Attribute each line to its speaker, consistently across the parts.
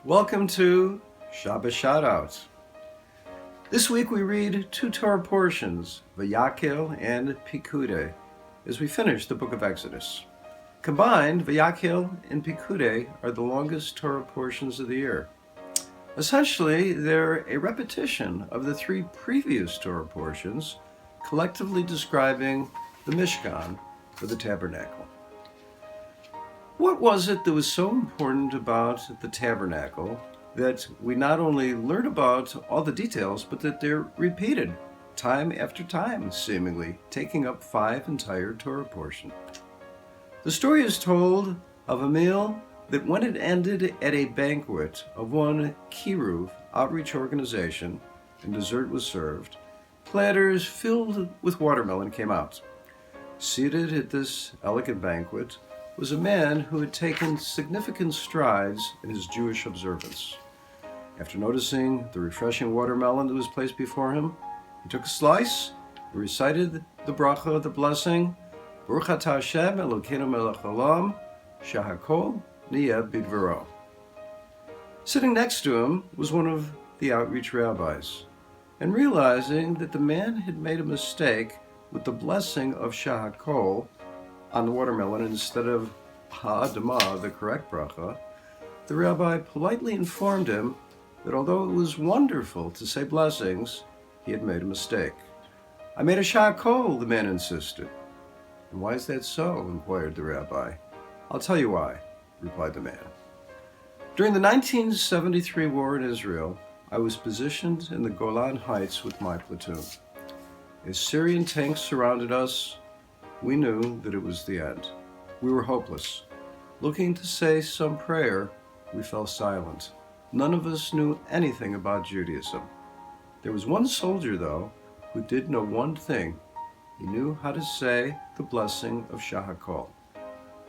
Speaker 1: Welcome to Shabbos Shoutout. This week we read two Torah portions, Vayakhel and Pekudei, as we finish the book of Exodus. Combined, Vayakhel and Pekudei are the longest Torah portions of the year. Essentially, they're a repetition of the three previous Torah portions, collectively describing the Mishkan, or the tabernacle. What was it that was so important about the tabernacle that we not only learn about all the details, but that they're repeated time after time, seemingly, taking up 5 entire Torah portions? The story is told of a meal that when it ended at a banquet of one Kiruv outreach organization and dessert was served, platters filled with watermelon came out. Seated at this elegant banquet was a man who had taken significant strides in his Jewish observance. After noticing the refreshing watermelon that was placed before him, he took a slice and recited the bracha, the blessing, Baruch atah Hashem Elokeinu melech haolam, HaChodesh bidvaro. Sitting next to him was one of the outreach rabbis, and realizing that the man had made a mistake with the blessing of HaChodesh on the watermelon instead of ha'adamah, the correct bracha, the rabbi politely informed him that although it was wonderful to say blessings, he had made a mistake. I made a HaChodesh, the man insisted. And why is that so? Inquired the rabbi. I'll tell you why, replied the man. During the 1973 war in Israel, I was positioned in the Golan Heights with my platoon. As Syrian tanks surrounded us, we knew that it was the end. We were hopeless. Looking to say some prayer, we fell silent. None of us knew anything about Judaism. There was one soldier, though, who did know one thing. He knew how to say the blessing of HaChodesh.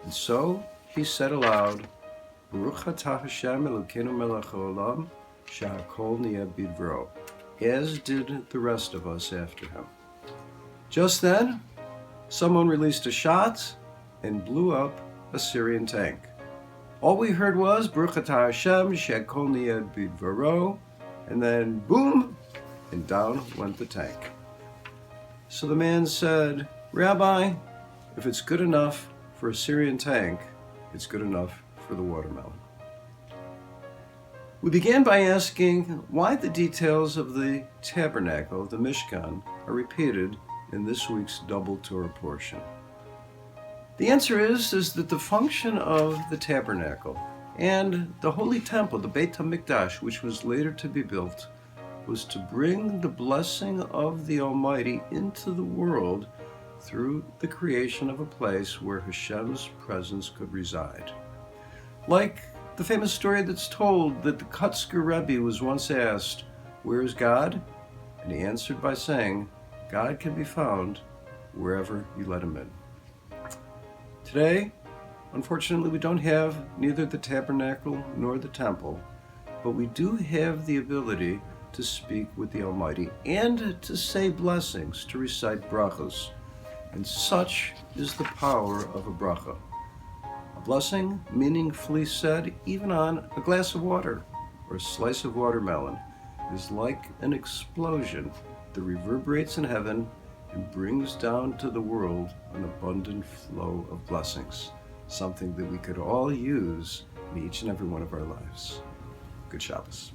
Speaker 1: And so he said aloud, Baruch atah Hashem Elokeinu melech haolam, HaChodesh bidvaro, as did the rest of us after him. Just then, someone released a shot and blew up a Syrian tank. All we heard was Baruch atah Hashem HaChodesh bidvaro, and then boom, and down went the tank. So the man said, Rabbi, if it's good enough for a Syrian tank, it's good enough for the watermelon. We began by asking why the details of the tabernacle, the Mishkan, are repeated in this week's double Torah portion. The answer is that the function of the tabernacle and the holy temple, the Beit HaMikdash, which was later to be built, was to bring the blessing of the Almighty into the world through the creation of a place where Hashem's presence could reside. Like the famous story that's told that the Kutzker Rabbi was once asked, "Where is God?" And he answered by saying, God can be found wherever you let him in. Today, unfortunately, we don't have neither the tabernacle nor the temple, but we do have the ability to speak with the Almighty and to say blessings, to recite brachas. And such is the power of a bracha. A blessing, meaningfully said even on a glass of water or a slice of watermelon, is like an explosion that reverberates in heaven and brings down to the world an abundant flow of blessings, something that we could all use in each and every one of our lives. Good Shabbos.